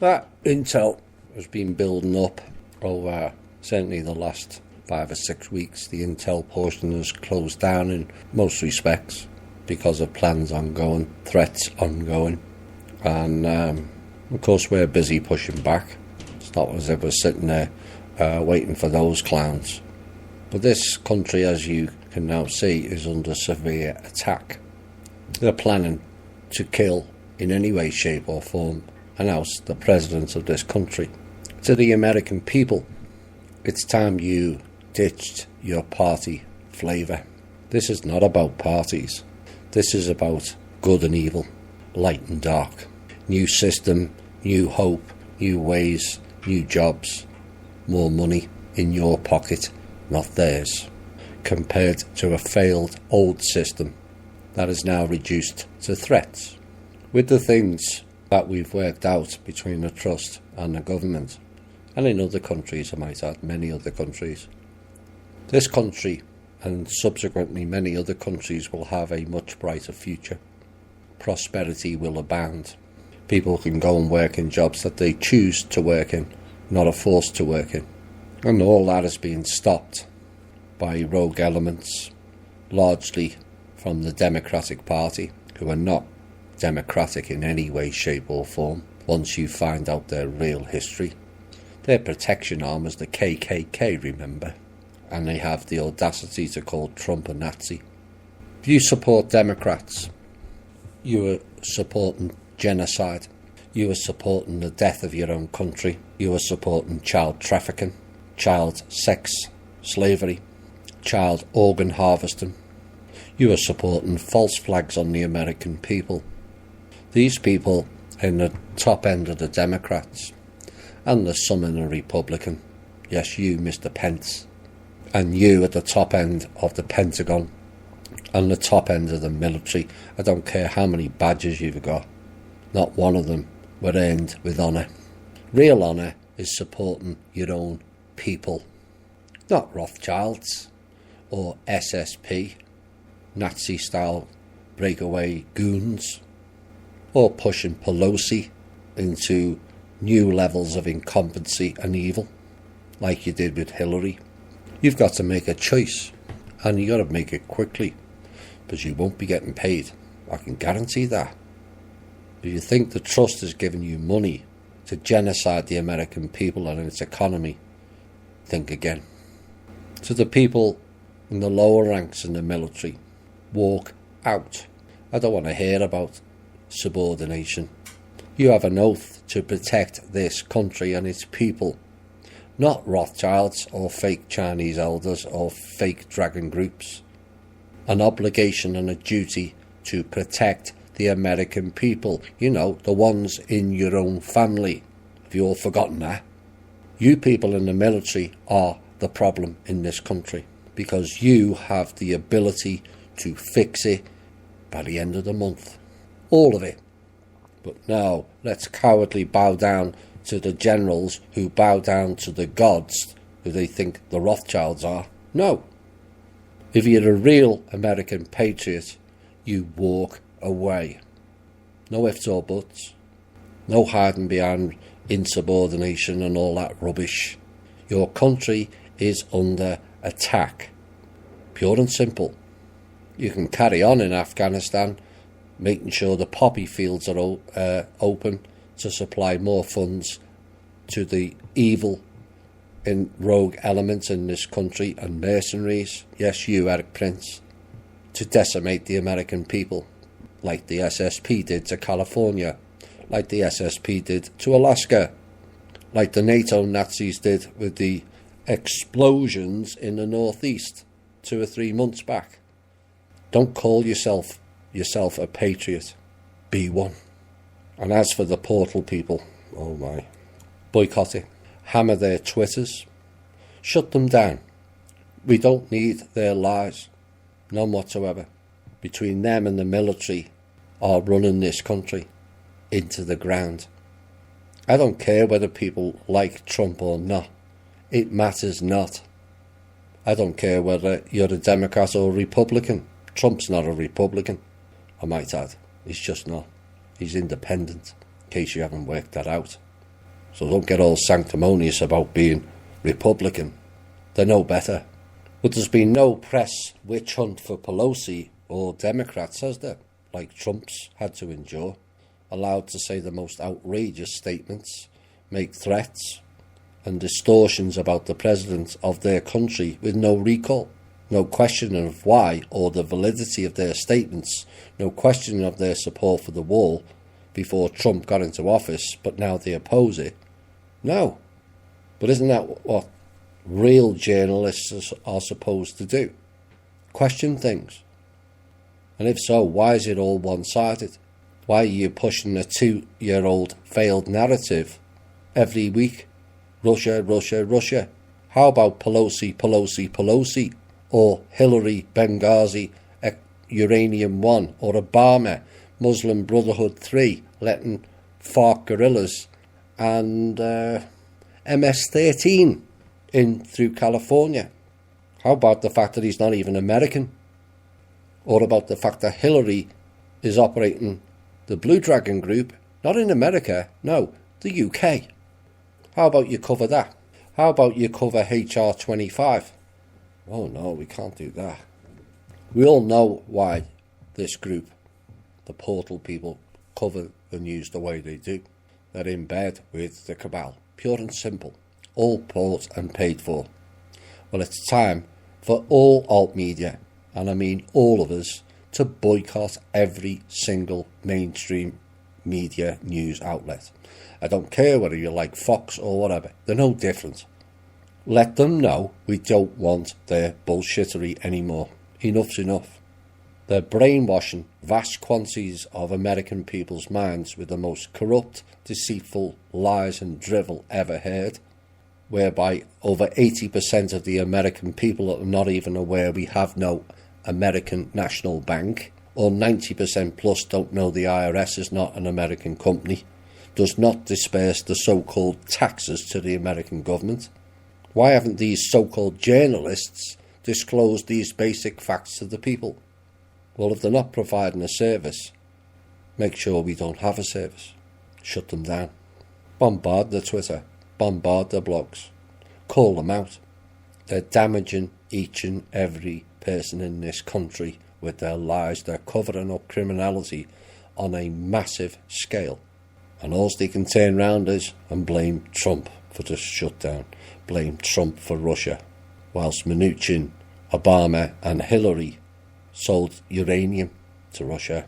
That intel has been building up over certainly the last 5 or 6 weeks. The intel portion has closed down in most respects because of plans ongoing, threats ongoing, and of course we're busy pushing back. It's not as if we're sitting there waiting for those clowns. But this country, as you can now see, is under severe attack. They're planning to kill, in any way, shape or form, and oust the president of this country. To the American people, it's time you ditched your party flavour. This is not about parties. This is about good and evil, light and dark. New system, new hope, new ways, new jobs, more money in your pocket, not theirs, compared to a failed old system that is now reduced to threats. With the things that we've worked out between the trust and the government, and in other countries, I might add, many other countries, this country and subsequently many other countries will have a much brighter future. Prosperity will abound. People can go and work in jobs that they choose to work in, not are forced to work in. And all that is being stopped by rogue elements, largely from the Democratic Party, who are not democratic in any way, shape or form. Once you find out their real history, their protection arm is the KKK, remember, and they have the audacity to call Trump a Nazi. If you support Democrats, you are supporting genocide, you are supporting the death of your own country, you are supporting child trafficking, child sex slavery, child organ harvesting, you are supporting false flags on the American people. These people in the top end of the Democrats, and there's some in the Republican, yes, you, Mr. Pence, and you at the top end of the Pentagon, and the top end of the military. I don't care how many badges you've got, not one of them were earned with honour. Real honour is supporting your own people, not Rothschilds or SSP, Nazi-style breakaway goons, or pushing Pelosi into new levels of incompetency and evil, like you did with Hillary. You've got to make a choice, and you got to make it quickly, because you won't be getting paid. I can guarantee that. If you think the trust is giving you money to genocide the American people and its economy, think again. To the people in the lower ranks in the military, walk out. I don't want to hear about subordination. You have an oath to protect this country and its people, not Rothschilds or fake Chinese elders or fake dragon groups. An obligation and a duty to protect the American people, you know, the ones in your own family. Have you all forgotten that? You people in the military are the problem in this country, because you have the ability to fix it by the end of the month. All of it. But now, let's cowardly bow down to the generals who bow down to the gods who they think the Rothschilds are. No. If you're a real American patriot, you walk away. No ifs or buts. No hiding behind insubordination and all that rubbish. Your country is under attack. Pure and simple. You can carry on in Afghanistan, making sure the poppy fields are open to supply more funds to the evil in rogue elements in this country and mercenaries, yes, you, Eric Prince, to decimate the American people, like the SSP did to California, like the SSP did to Alaska, like the NATO Nazis did with the explosions in the Northeast 2 or 3 months back. Don't call yourself a patriot. Be one. And as for the portal people, oh my, boycott it. Hammer their Twitters. Shut them down. We don't need their lies. None whatsoever. Between them and the military are running this country into the ground. I don't care whether people like Trump or not. It matters not. I don't care whether you're a Democrat or a Republican. Trump's not a Republican, I might add. He's just not. He's independent, in case you haven't worked that out. So don't get all sanctimonious about being Republican. They're no better. But there's been no press witch hunt for Pelosi or Democrats, has there? Like Trump's had to endure. Allowed to say the most outrageous statements, make threats and distortions about the president of their country with no recall. No questioning of why or the validity of their statements. No questioning of their support for the wall before Trump got into office, but now they oppose it. No. But isn't that what real journalists are supposed to do? Question things. And if so, why is it all one-sided? Why are you pushing a 2-year-old failed narrative every week? Russia, Russia, Russia. How about Pelosi, Pelosi, Pelosi? Or Hillary, Benghazi, Uranium 1? Or Obama, Muslim Brotherhood 3, letting FARC guerrillas and MS-13 in through California? How about the fact that he's not even American? Or about the fact that Hillary is operating the Blue Dragon Group, not in America, no, the UK. How about you cover that? How about you cover HR 25? Oh no, we can't do that. We all know why this group, the Portal people, cover the news the way they do. They're in bed with the cabal. Pure and simple. All bought and paid for. Well, it's time for all alt media, and I mean all of us, to boycott every single mainstream media news outlet. I don't care whether you like Fox or whatever. They're no different. Let them know we don't want their bullshittery anymore. Enough's enough. They're brainwashing vast quantities of American people's minds with the most corrupt, deceitful lies and drivel ever heard, whereby over 80% of the American people are not even aware we have no American National Bank, or 90% plus don't know the IRS is not an American company, does not disperse the so-called taxes to the American government. Why haven't these so-called journalists disclosed these basic facts to the people? Well, if they're not providing a service, make sure we don't have a service. Shut them down. Bombard their Twitter. Bombard their blogs. Call them out. They're damaging each and every person in this country with their lies. They're covering up criminality on a massive scale. And all they can turn round is and blame Trump for the shutdown. Blame Trump for Russia. Whilst Mnuchin, Obama and Hillary sold uranium to Russia.